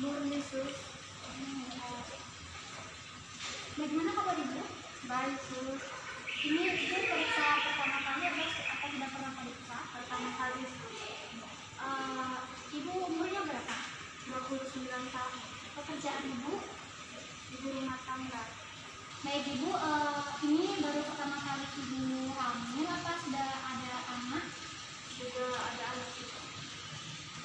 murni sus. Bagaimana kabar ibu? Baik sus. Ini ibu periksa pertama kali atau tidak pernah periksa? Pertama kali sus. Ibu umurnya berapa? 29 tahun. Pekerjaan ibu? Ibu rumah tangga. Baik ibu, ini baru pertama kali ibu hamil apa sudah ada anak? Sudah ada anak juga.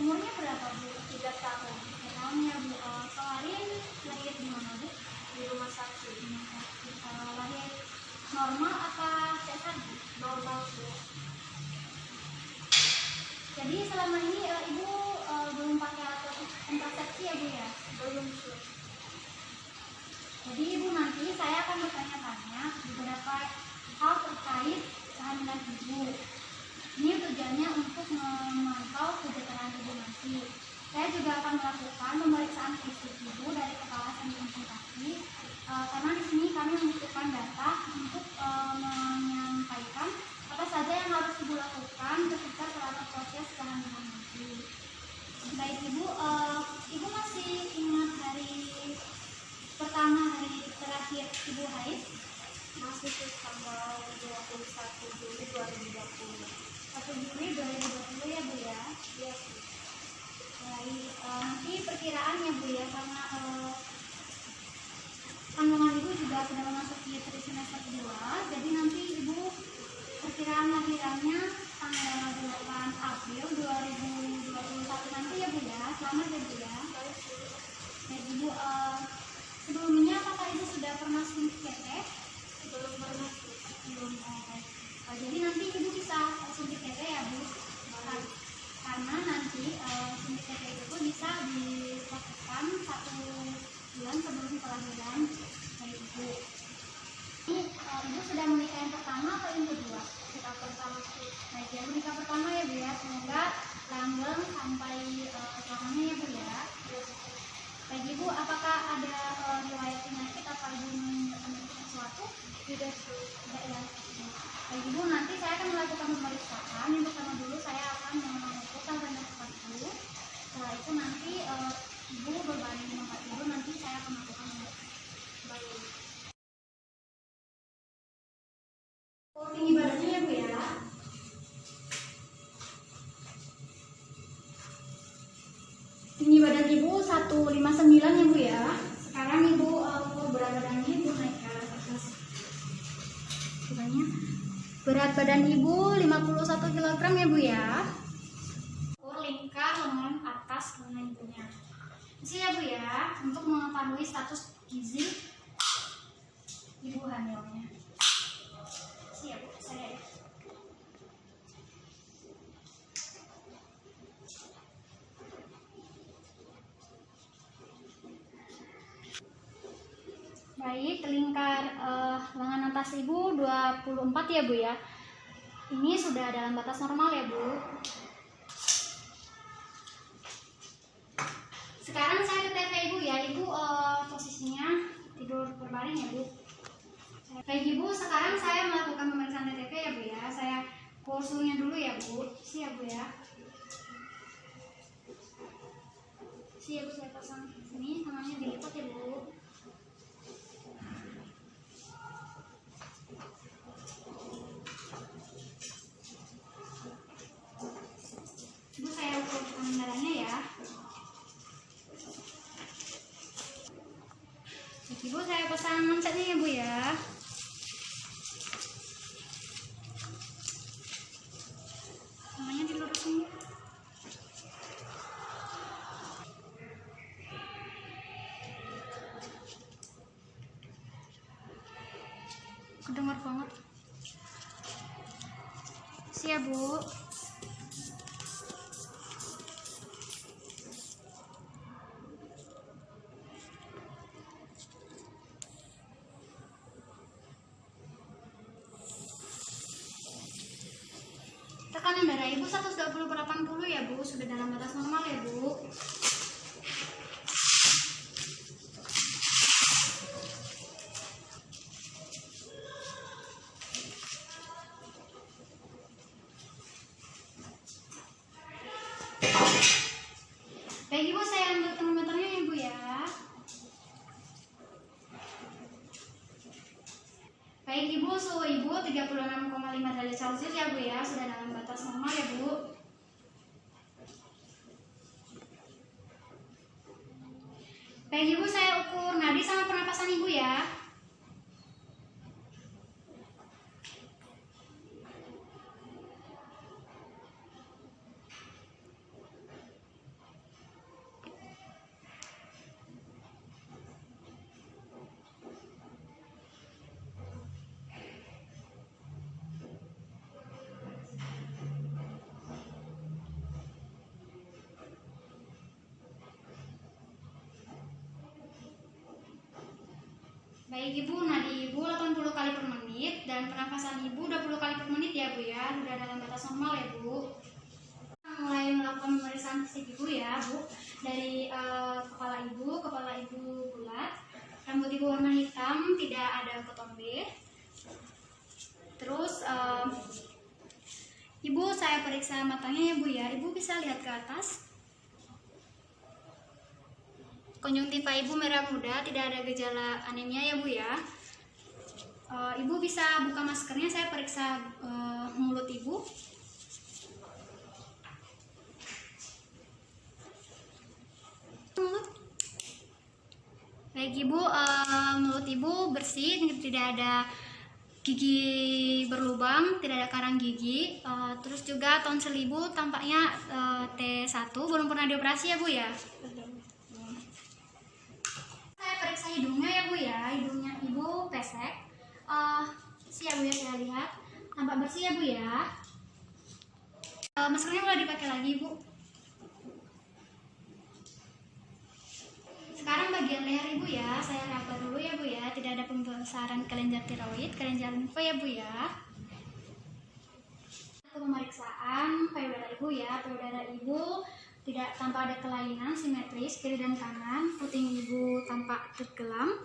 Umurnya berapa bu? 3 tahun. Tahunnya bu. Kemarin lahir di mana bu? Di rumah sakit. Lahir normal apa cesar bu? Normal sus. Jadi selama ini ibu belum pakai alat kontrasepsi ya bu ya? Belum sus. Jadi ibu nanti saya akan bertanya-tanya beberapa hal terkait kehamilan ibu. Ini tujuannya untuk memantau kesejahteraan ibu nanti. Saya juga akan melakukan pemeriksaan fisik ibu dari kepala sampai kaki. Karena di sini kami membutuhkan data untuk menyampaikan apa saja yang harus ibu lakukan ketika selama proses kehamilan nanti. Baik ibu, ibu masih ingat hari pertama hari terakhir ibu haid? Masih sus, tanggal 21 Juli 2020. 1 Juli 2020 ya bu ya? Iya sus. Baik, nanti perkiraannya bu ya, karena kandungan ibu juga sudah memasuki trimester 2, jadi nanti ibu perkiraan lahirannya tanggal 8 April 2021 nanti ya bu ya. Selamat ya bu ya. Baik sus. Baik ibu, sebelumnya apakah ibu sudah pernah suntik teteh? Belum pernah sus. Belum. Jadi nanti ibu bisa suntik teteh ya bu. Karena nanti suntik teteh itu bisa dilakukan 1 bulan sebelum kelahiran dari ibu. Ini ibu sudah menikah yang pertama atau yang kedua? Kita pertama sus. Baik ya, menikah pertama ya bu ya. Semoga langgeng sampai selamanya ya bu ya. Baik ibu, apakah ada riwayat penyakit apa ibu memiliki sesuatu? Tidak sus. Tidak ya. Baik ibu, nanti saya akan melakukan pemeriksaan. Yang pertama dulu saya akan mengukur banyak ibu. Setelah itu nanti ibu berbanding dengan tempat ibu, nanti saya akan melakukan pemeriksaan. Baik. Tinggi badannya ya bu ya. Tinggi badan ibu 159 ya bu ya. Sekarang ibu berat badannya ibu naik ke atas. Berat badan ibu 51 kg ya bu ya. Ukur lingkar lengan atas lengan ibunya. Isi ya bu ya, untuk mengetahui status gizi ibu hamilnya. Isi ya bu, saya ya. Baik, lingkar lengan atas ibu 24 ya bu ya. Ini sudah dalam batas normal ya bu. Sekarang saya ke TK ibu ya. Ibu posisinya tidur berbaring ya bu. Baik ibu, sekarang saya melakukan pemeriksaan TTP ya bu ya. Saya kursunya dulu ya bu. Siap bu ya. Siap, saya pasang sini, tangannya dilipat ya bu. Ibu, saya ukur tekanan darahnya ya. Ibu, saya pasang mansetnya ya bu ya. Tangannya dilurusin ya. Kedengar banget. Siap bu. Tekanan darah ibu 120/80 ya bu, sudah dalam batas normal ya bu. Baik ibu, saya ambil termometernya ya bu Baik Ibu, suhu Ibu 36,5 derajat Celcius ya Bu ya, sudah dalam batas normal ya Bu. Baik Ibu, saya ukur nadi sama pernapasan Ibu ya. Baik Ibu, nadi Ibu 80 kali per menit dan pernapasan Ibu 20 kali per menit ya Bu ya, sudah dalam batas normal ya Bu. Mulai melakukan pemeriksaan fisik Ibu ya Bu. Dari kepala Ibu bulat, rambut Ibu warna hitam, tidak ada ketombe. Terus Ibu saya periksa matanya ya Bu ya, Ibu bisa lihat ke atas. Konjungtiva Ibu merah muda, tidak ada gejala anemia ya Bu ya. Ibu bisa buka maskernya, saya periksa mulut Ibu. Baik Ibu, mulut Ibu bersih, tidak ada gigi berlubang, tidak ada karang gigi. Terus juga tonsil Ibu tampaknya T1, belum pernah dioperasi ya Bu ya. Saya periksa hidungnya ya Bu ya, hidungnya Ibu pesek. Ya Bu ya, saya lihat tampak bersih ya Bu ya. Maskernya boleh dipakai lagi Bu. Sekarang bagian leher Ibu ya, saya raba dulu ya Bu ya, tidak ada pembesaran kelenjar tiroid, kelenjar limfa ya Bu ya. Pemeriksaan payudara Ibu ya, payudara Ibu tidak tanpa ada kelainan, simetris kiri dan kanan, puting Ibu tampak tenggelam,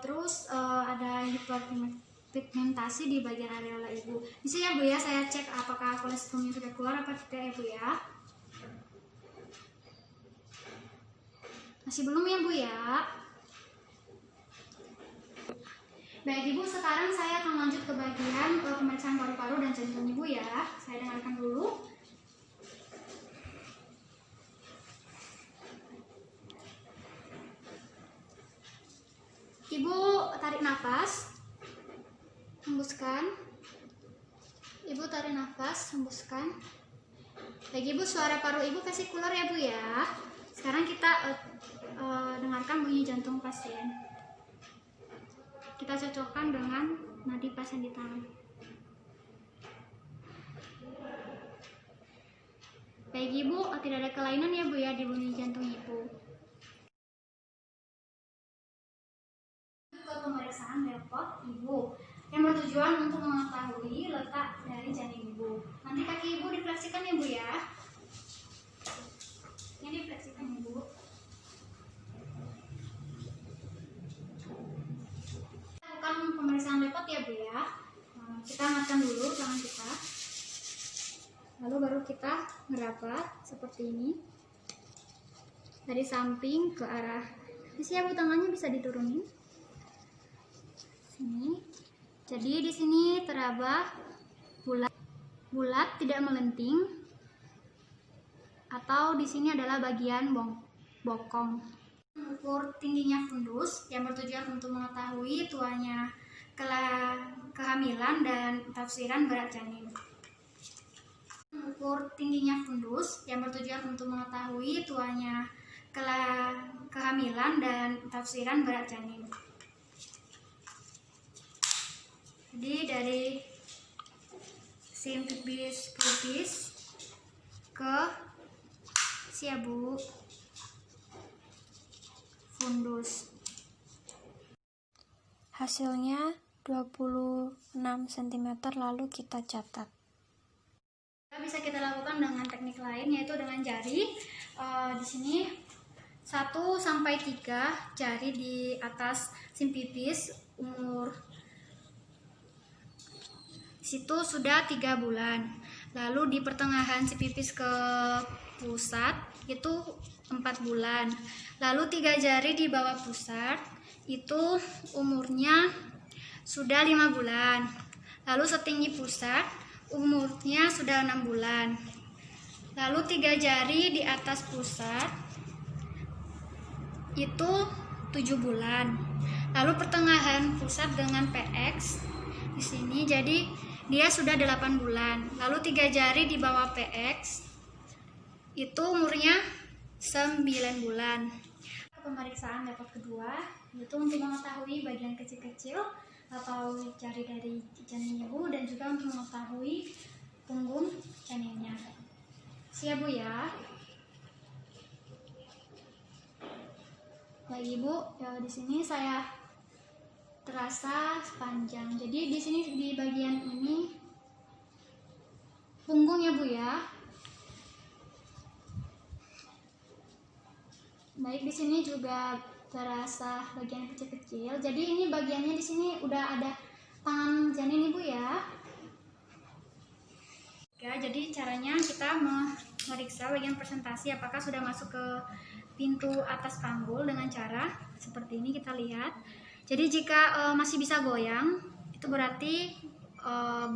terus ada hiperpigmentasi di bagian areola Ibu. Bisa ya Bu ya, saya cek apakah kolesterolnya sudah keluar apa tidak ya Bu ya. Masih belum ya Bu ya. Baik Ibu, sekarang saya akan lanjut ke bagian pemeriksaan paru-paru dan jantung Ibu ya. Saya dengarkan dulu. Ibu tarik nafas, hembuskan. Ibu tarik nafas, hembuskan. Baik Ibu, suara paru Ibu vesikular ya Bu ya. Sekarang kita dengarkan bunyi jantung pasien. Kita cocokkan dengan nadi pasien di tangan. Baik Ibu, tidak ada kelainan ya Bu ya di bunyi jantung Ibu. Pemeriksaan depot Ibu yang bertujuan untuk mengetahui letak dari janin Ibu. Nanti kaki Ibu difleksikan ya Bu ya. Ini difleksikan Ibu. Kita lakukan pemeriksaan depot ya Bu ya. Kita angkatkan dulu tangan kita. Lalu baru kita ngerapat seperti ini. Dari samping ke arah. Bisa ya Bu, tangannya bisa diturunin. Sini. Jadi di sini teraba bulat tidak melenting, atau di sini adalah bagian bokong. Mengukur tingginya fundus yang bertujuan untuk mengetahui tuanya kehamilan dan tafsiran berat janin. Mengukur tingginya fundus yang bertujuan untuk mengetahui tuanya kehamilan dan tafsiran berat janin. Jadi dari simpipis pubis ke siabu fundus. Hasilnya 26 cm, lalu kita catat. Bisa kita lakukan dengan teknik lain, yaitu dengan jari. Di sini 1 sampai 3 jari di atas simpipis umur situ sudah 3 bulan. Lalu di pertengahan simpipis ke pusat itu 4 bulan. Lalu 3 jari di bawah pusat itu umurnya sudah 5 bulan. Lalu setinggi pusat umurnya sudah 6 bulan. Lalu 3 jari di atas pusat itu 7 bulan. Lalu pertengahan pusat dengan PX di sini, jadi dia sudah 8 bulan. Lalu 3 jari di bawah PX itu umurnya 9 bulan. Pemeriksaan level kedua yaitu untuk mengetahui bagian kecil-kecil atau jari dari janin ibu dan juga untuk mengetahui punggung janinnya. Siap Bu ya. Baik Ibu, ya, di sini saya terasa panjang. Jadi di sini di bagian ini punggung ya Bu ya. Baik, di sini juga terasa bagian kecil-kecil. Jadi ini bagiannya di sini udah ada tangan janin ibu ya. Ya, jadi caranya kita memeriksa bagian presentasi apakah sudah masuk ke pintu atas panggul dengan cara seperti ini. Kita lihat. Jadi jika masih bisa goyang, itu berarti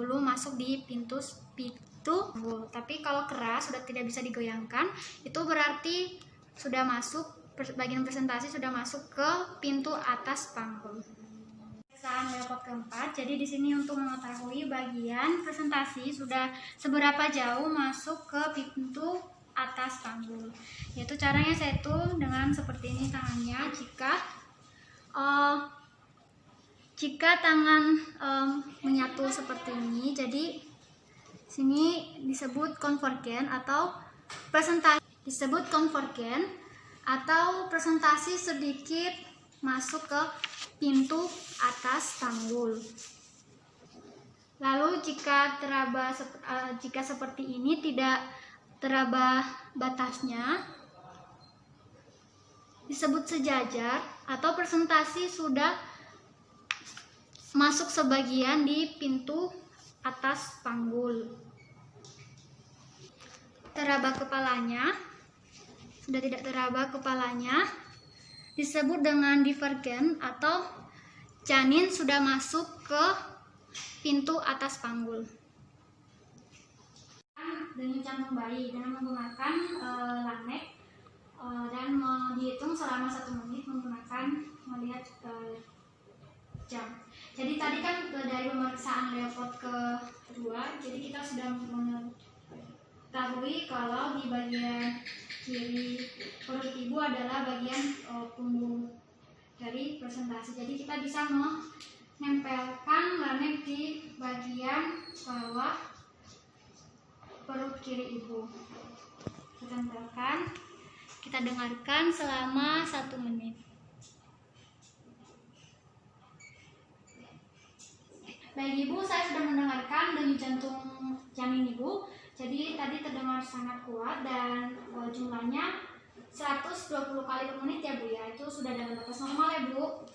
belum masuk di pintu. Tapi kalau keras sudah tidak bisa digoyangkan, itu berarti sudah masuk, bagian presentasi sudah masuk ke pintu atas panggul. Pemeriksaan level keempat. Jadi di sini untuk mengetahui bagian presentasi sudah seberapa jauh masuk ke pintu atas panggul. Yaitu caranya saya tuh dengan seperti ini tangannya. Jika tangan menyatu seperti ini, jadi sini disebut konvergen atau presentasi. Disebut konvergen atau presentasi sedikit masuk ke pintu atas panggul. Lalu jika seperti ini tidak teraba batasnya, disebut sejajar atau presentasi sudah masuk sebagian di pintu atas panggul. Teraba kepalanya, sudah tidak teraba kepalanya, disebut dengan divergen atau janin sudah masuk ke pintu atas panggul. Denyut jantung bayi dengan menggunakan lanek dan dihitung selama 1 menit menggunakan melihat jam. Jadi tadi kan dari pemeriksaan level kedua, jadi kita sudah mengetahui kalau di bagian kiri perut ibu adalah bagian punggung dari presentasi. Jadi kita bisa menempelkan lanek di bagian bawah perut kiri ibu. Kita tempelkan, kita dengarkan selama 1 menit. Baik Ibu, saya sudah mendengarkan denyut jantung janin Ibu. Jadi tadi terdengar sangat kuat dan jumlahnya 120 kali per menit ya Bu ya. Itu sudah dalam batas normal ya Bu.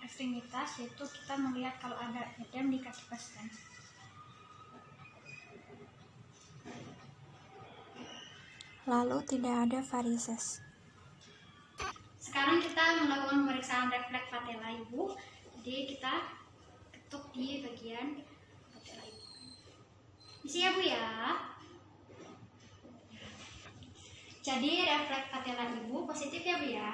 Ekstremitas yaitu kita melihat kalau ada edem di kaki pasien. Lalu tidak ada varises. Sekarang kita melakukan pemeriksaan refleks patella Ibu. Jadi kita ketuk di bagian patella Ibu. Isi ya Bu ya. Jadi refleks patella Ibu positif ya Bu ya.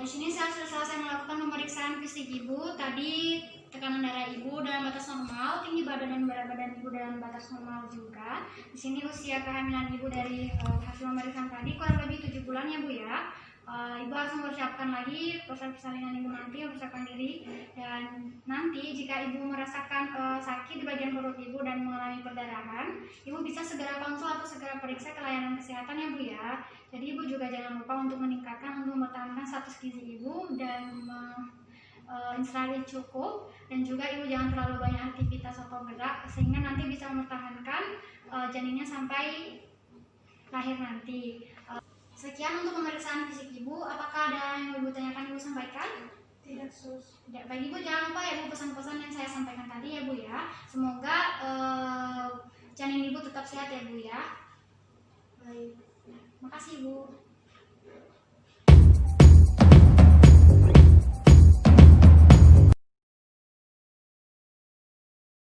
Di sini saya sudah selesai melakukan pemeriksaan fisik Ibu. Tadi tekanan darah Ibu dalam batas normal, tinggi badan dan berat badan Ibu dalam batas normal juga. Di sini usia kehamilan Ibu dari hasil pemeriksaan tadi kurang lebih 7 bulan ya Bu ya. Ibu harus mempersiapkan lagi proses persalinan Ibu nanti, mempersiapkan diri, dan nanti jika Ibu merasakan sakit di bagian perut Ibu dan mengalami perdarahan, Ibu bisa segera konsul atau segera periksa ke layanan kesehatan ya Bu ya. Jadi Ibu juga jangan lupa untuk meningkatkan untuk mempertahankan status gizi Ibu dan istirahat cukup, dan juga Ibu jangan terlalu banyak aktivitas atau gerak sehingga nanti bisa mempertahankan janinnya sampai lahir nanti. Sekian untuk pemeriksaan fisik Ibu. Apakah ada yang Ibu tanyakan, Ibu sampaikan? Tidak, Sus. Tidak. Bagi Ibu jangan lupa ya Bu pesan-pesan yang saya sampaikan tadi ya Bu ya. Semoga janin Ibu tetap sehat ya Bu ya. Baik. Makasih Bu.